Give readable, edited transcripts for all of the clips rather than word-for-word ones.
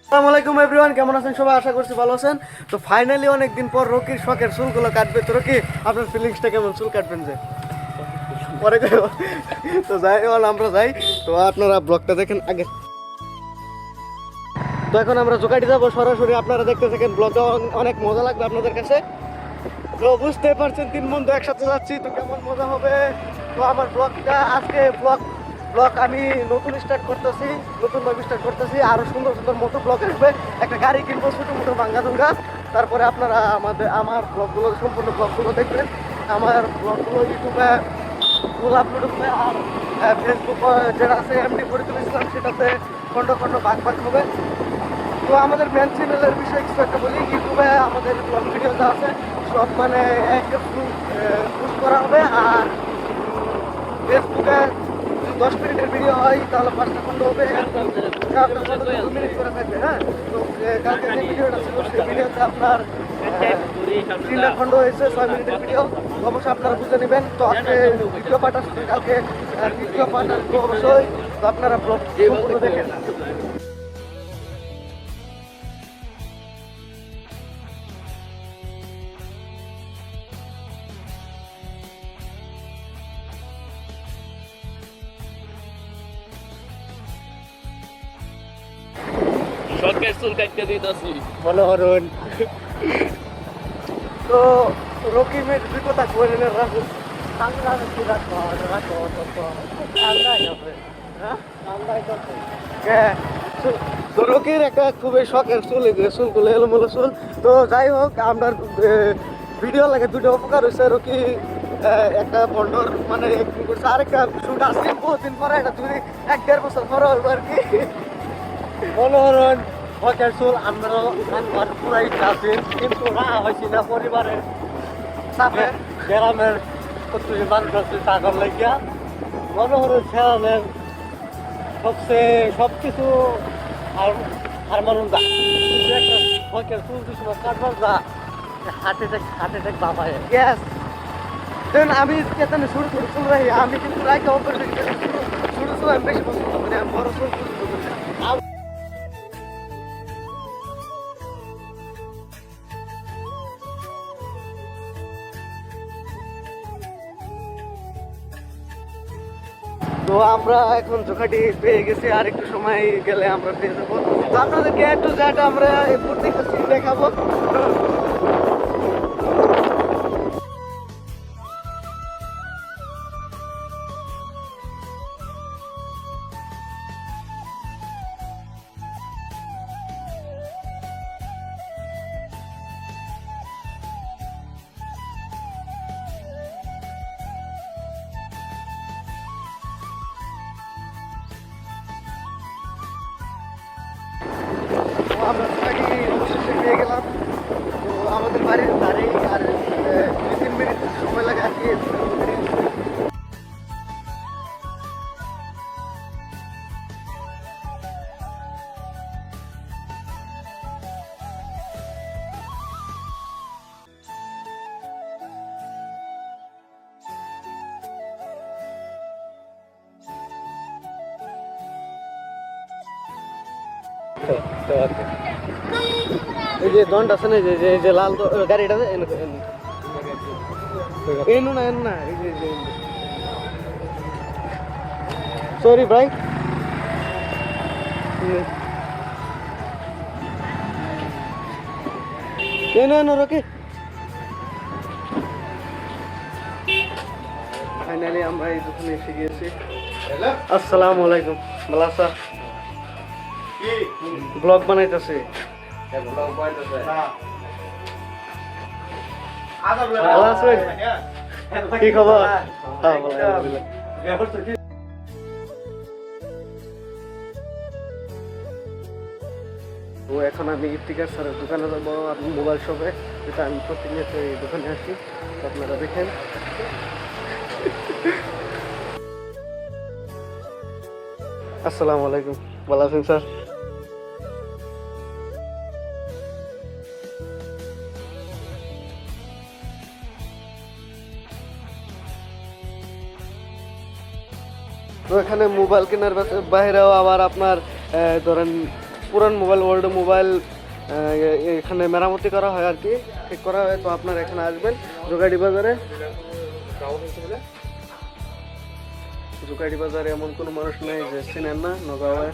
আসসালামু আলাইকুম এভরিওয়ান, কেমন আছেন সবাই? আশা করছি ভালো আছেন। তো ফাইনালি অনেকদিন পর রকির শখের চুলগুলো কাটবে। তো রকি, আপনার ফিলিংসটা কেমন? চুল কাটবেন যে পরে তো যাই আমরা যাই। তো আপনারা ব্লগটা দেখেন আগে। তো এখন আমরা জোকাটি যাবো সরাসরি, আপনারা দেখতে থাকেন। ব্লগটা অনেক মজা লাগবে আপনাদের কাছে। তো বুঝতে পারছেন, 3 বন্ধু একসাথে যাচ্ছি, তো কেমন মজা হবে। তো আমার ব্লগটা আজকে ব্লগ আমি নতুন স্টার্ট করতেছি, নতুনভাবে স্টার্ট করতেছি। আরও সুন্দর সুন্দর মোটো ব্লগ আসবে। একটা গাড়ি কিনবো, ছোটো মোটো ভাঙ্গা দুঙ্গা। তারপরে আপনারা আমার ব্লগগুলো, সম্পূর্ণ ব্লগগুলো দেখবেন। আমার ব্লগগুলো ইউটিউবে ফুল আপলোড হবে, আর ফেসবুক যেটা আছে এমনি ফরিদুল ইসলাম, সেটাতে খণ্ড খণ্ড ভাগ ভাগ হবে। তো আমাদের মেন চ্যানেলের বিষয়ে কিছু একটা বলি। ইউটিউবে আমাদের ব্লগ ভিডিও যা আছে সব মানে একটা পুশ করা হবে। আর ফেসবুকে 10 মিনিটের ভিডিও হয় তাহলে 5টা খণ্ড হবে, 2 মিনিট করে থাকবে। হ্যাঁ, তো কালকে যে ভিডিওটা ছিল সেই ভিডিওতে আপনার 3টা খণ্ড হয়েছে, 6 মিনিটের ভিডিও। অবশ্যই আপনারা বুঝে নেবেন। তো আজকে দ্বিতীয় পার্ট আসছে, কালকে তৃতীয় পার্ট আসবে অবশ্যই। তো আপনারা ব্লগ সম্পূর্ণ দেখেন। শখের চুল কাটতে দিতেছি মনোহরণ। তো রকিমের দুই কথা বলে রাখো। তো রকির একটা খুবই শখের চুল, চুলগুলো এলোমেলো চুল। তো যাই হোক, আপনার ভিডিও লাগে দুটো উপকার হয়েছে। রকি একটা বন্ডর মানে একদিন করছে, আরেকটা শুট আসছে বহুদিন পরে, এটা 1-1.5 বছর পরে হইব আর কি। মনোহরণ শখের চুল আমার পুরাই আছে, কিন্তু রাহা হয়েছি না পরিবারের চাপে। গ্রামের প্রত্যেক মানুষ আছে টাকার লাগিয়া। মনোহরের ছেলের সবকিছু আর মানুষ দা একটা শখের চুল দিছিল কাটবার যা হার্ট অ্যাটাক বাবায় গ্যাস। দেন আমি কেতনে শুরু করে চুল রাখি, আমি কিন্তু রাখি অপরে শুরু চুল আমি বেশি পছন্দ করি, আমি বড় চুল পছন্দ করি না। তো আমরা এখন জোকাটি পেয়ে গেছি, আর একটু সময় গেলে আমরা পেয়ে যাবো। তো আপনাদেরকে একটু জায়গাটা আমরা প্রত্যেকটা সিন দেখাবো। তো আমরা জোকাটি অবশেষে পেয়ে গেলাম। তো আমাদের বাড়ির ধারেই, আর 2-3 মিনিট সময় লাগে আর কি। এই যে দন্ড আছে না, যে লাল গাড়িটা এনু না এই যে সরি ভাই। এনো রকি। ফাইনালি আমরা এই দোকানে এসে গিয়েছি। আসসালামু আলাইকুম। ভালো আছো? ব্লগ বানাইতেছে। ভালো আছেন? কি খবর? হ্যাঁ, ভালো, আলহামদুলিল্লাহ। তো এখন আমি ইফতিকার স্যারের দোকানে যাবো, আপনি মোবাইল শপে, যেটা আমি প্রতিনিয়ত এই দোকানে আসি। তো আপনারা দেখেন। আসসালামু আলাইকুম। ভালো আছেন স্যার? তো এখানে মোবাইল কেনার বাইরেও আবার আপনার ধরেন পুরান মোবাইল, ওল্ড মোবাইল এখানে মেরামতি করা হয় আর কি, ঠিক করা হয়। তো আপনারা এখানে আসবেন জোগাড়ি বাজারে। জোগাড়ি বাজারে এমন কোনো মানুষ নেই যে চিনেন না নগাঁওয়ে।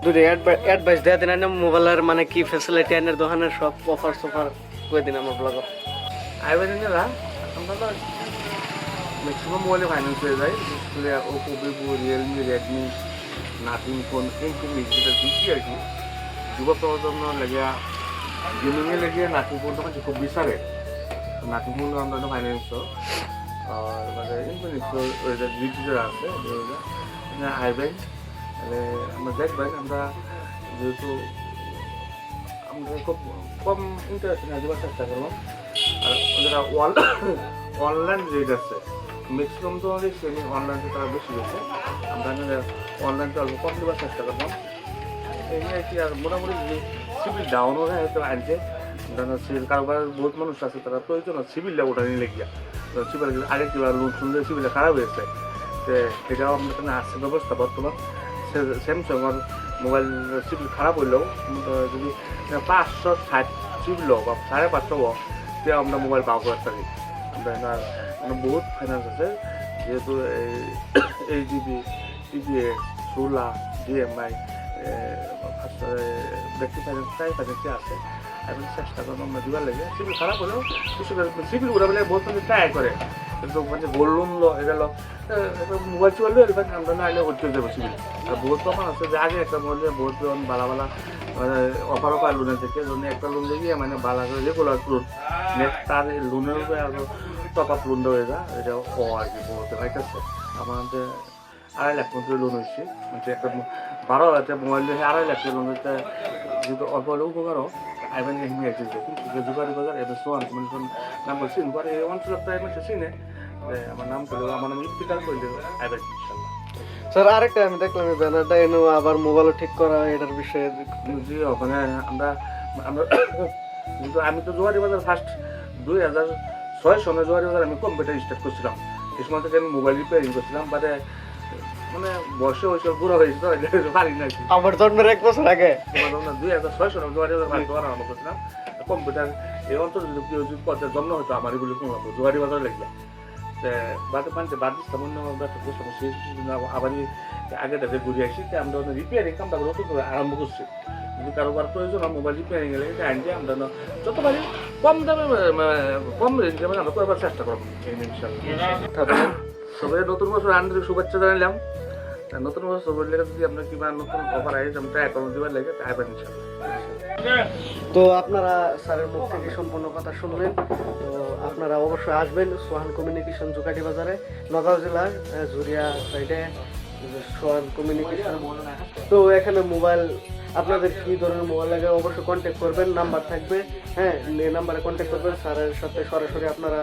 দুটো অ্যাডভাইস দেওয়া দিন না মোবাইলের মানে কি ফ্যাসিলিটি আনের দোকানের সব অফার সফার করে দিন আমার ব্লগ। আইবেন না আমরা তো ম্যাক্সিমাম মোবাইলে ফাইন্যান্স হয়ে যায়, বিশেষ করে Oppo, Vivo, Realme, Redmi, nothing phone এই যেটা দিচ্ছি আর কি। যুব প্রজন্ম লেগে গেমিংয়ে লেগে নাথিং ফোনটা মানে খুব বিচারে। নাথিং ফোন আমরা ফাইন্যান্স আর মানে ইনফিনিক্স যেটা আছে আইবেন, তাহলে আমরা দেখবেন। আমরা যেহেতু আমরা খুব কম ইন্টারেস্ট না দেওয়ার চেষ্টা করবো। আর যারা অনলাইন রেট আছে ম্যাক্সিমাম তো আমাদের সেমি অনলাইনে তারা বেশি গেছে, আমরা অনলাইনটা অল্প কম দেওয়ার চেষ্টা করলাম। এই আর কি। আর মোটামুটি যদি সিভিল ডাউন হয়ে হয়তো আনছে, কারোবার বহুত মানুষ আছে তারা প্রয়োজন সিভিলটা ওটা নিয়ে লেগে সিভিল আগে কি লোন শুনলে সিভিলটা খারাপ হয়েছে, তো এটাও আমাদের এখানে আসছে ব্যবস্থা বর্তমান। স্যামসাংয়ের মোবাইল সিভিল খারাপ হইলেও যদি 560 সিভিল হোক বা 550 হোক তে আমরা মোবাইল পাওয়া করতে পারি। আমরা বহুত ফাইন্যান্স আছে, যেহেতু এইচডিবি, টিভিএস, সোলা, ডিএমআই, ব্যক্তি ফাইন্যান্স প্রায় ফাইন্যান্সে আছে। এখন চেষ্টা করবো আমরা দিবার লাগে। সিভিল খারাপ হলেও কিছু সিভিল ওরা বলে বহুত মানে ট্রাই করে, কিন্তু মানে গোল্ড লোন এটা মোবাইল চললে আমরা না আইলে হচ্ছে যাবো সিভিল। আর বহুত প্রমাণ আছে যে আগে একটা মোবাইল বহুত বালা বালা অফারও পায় লোনের থেকে, জন্য একটা লোন দিয়ে মানে বালা করে রেগুলার লোন নেক্সট তার লোনের উপরে আরও টপ আপ লোনটা হয়ে যায়। এটা ও আর কি বলতে পারতেছে আমাদের 2.5 লাখ মতো লোন হয়েছে। মানে একটা 12,000 মোবাইল দিয়ে 2.5 লাখ লোন হচ্ছে, যেহেতু অল্প হলেও উপকারও আইবেন হিমে এসেছে। কিন্তু জোগাড়ি বাজার এবার সোয়ান মানে নাম বলছি পরে এই অঞ্চলের প্রায় মানে চিনে আমার নাম করলো, আমার নাম ইফতিকার করলে আইবেন ইনশাল্লাহ। স্যার আরেকটা আমি দেখলাম এই ব্যানারটা এনে আবার মোবাইলও ঠিক করা এটার বিষয়ে জি ওখানে আমরা কিন্তু আমি তো জোয়ারি বাজার ফার্স্ট 2006 সনে জোয়ারি বাজার আমি কম্পিউটার স্টার্ট করছিলাম। এই সময় থেকে আমি মোবাইল রিপেয়ারিং করছিলাম, বাদে মানে বয়সে হয়েছে বুড়ো হয়েছে তো পারি না। আমার জন্মের 1 বছর আগে 2006 সনে জোয়ারি বাজার ফার্স্ট আরম্ভ করছিলাম কম্পিউটার। এই অঞ্চল যদি কেউ যদি পর্যায়ে জন্ম হতো আমার এগুলি কোনো জোয়ারি বাজার লাগবে বাদে পানিতে বাদ দিচ্ছি সামান্য সমস্যা আবারই আগে তাদের ঘুরে আসি। আমরা রিপেয়ারিং কামটা নতুন করে আরম্ভ করছি। যদি কারোবার প্রয়োজন হয় মোবাইল রিপেয়ারিং এলে আনতে আমরা যত পারি কম দামে কম রেঞ্জে আমরা করবার চেষ্টা করবো ইনশাল্লাহ। সবাই নতুন বছর আন্তরিক শুভেচ্ছা জানালাম। নতুন বছর সবার লেগে যদি আপনার কিংবা নতুন অফার আসে আমরা অ্যাকাউন্ট দেওয়ার লেগে আইবেন ইনশাল্লাহ। তো আপনারা স্যারের মুখ থেকে সম্পূর্ণ কথা শুনলেন। তো আপনারা অবশ্যই আসবেন সোহান কমিউনিকেশন জোগাড়ি বাজারে, নগাঁও জেলার ঝুরিয়া সাইডে সোহান কমিউনিকেশন। তো এখানে মোবাইল আপনাদের কী ধরনের মোবাইল লাগে অবশ্যই কন্ট্যাক্ট করবেন, নাম্বার থাকবে। হ্যাঁ, এই নাম্বারে কন্ট্যাক্ট করবেন। স্যারের সাথে সরাসরি আপনারা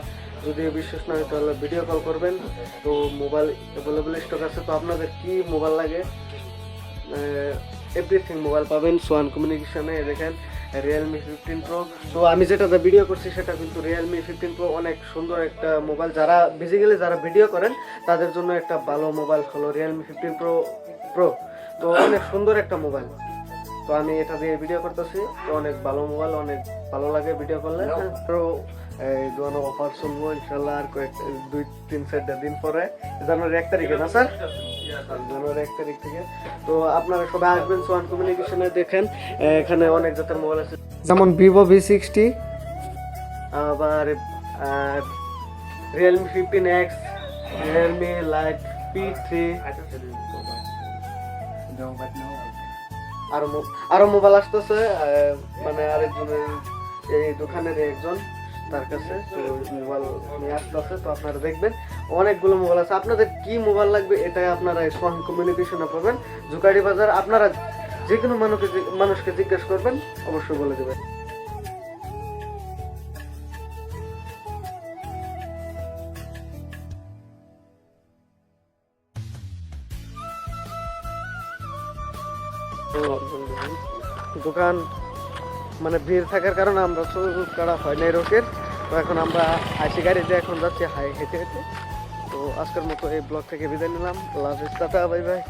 যদি বিশ্বাস না হয় তাহলে ভিডিও কল করবেন। তো মোবাইল অ্যাভেলেবল স্টক আছে। তো আপনাদের কি মোবাইল লাগে এভরিথিং মোবাইল পাবেন সোহান কমিউনিকেশনে। দেখেন রিয়েলমি 15 প্রো। তো আমি যেটাতে ভিডিও করছি সেটা কিন্তু রিয়েলমি 15 প্রো, অনেক সুন্দর একটা মোবাইল। যারা বেসিক্যালি যারা ভিডিও করেন তাদের জন্য একটা ভালো মোবাইল হলো রিয়েলমি 15 প্রো। তো অনেক সুন্দর একটা মোবাইল। তো আমি এটা দিয়ে ভিডিও করতেছি, তো অনেক ভালো মোবাইল, অনেক ভালো লাগে ভিডিও করলে। তো এই ধরনের অফার চলবো ইনশাল্লাহ আর কয়েক 2-3-4 দিন পরে, জানুয়ারি 1 তারিখে না স্যার? জানুয়ারি 1 তারিখ থেকে। তো আপনারা সবাই আসবেন সোহান কমিউনিকেশনে। দেখেন এখানে অনেক জাতের মোবাইল আছে, যেমন ভিভো V60, আবার Realme 15X, Realme light P3, আরো মোবাইল আসতেছে। মানে আরেকজনের এই দোকানের একজন তার কাছে তো মোবাইল নিয়ে আসতেছে। তো আপনারা দেখবেন অনেকগুলো মোবাইল আছে। আপনাদের কি মোবাইল লাগবে এটা আপনারা সোহান কমিউনিকেশনে পাবেন জোগাড়ি বাজার। আপনারা যে কোনো মানুষকে জিজ্ঞেস করবেন, অবশ্যই বলে দেবেন। দোকান মানে ভিড় থাকার কারণে আমরা চুল কাটা হয় নাই রোকের। তো এখন আমরা হাসি গাড়িতে এখন যাচ্ছি হেঁটে হেঁটে। তো আজকের মতো এই ব্লগ থেকে বিদায় নিলাম। Love is tata, bye bye.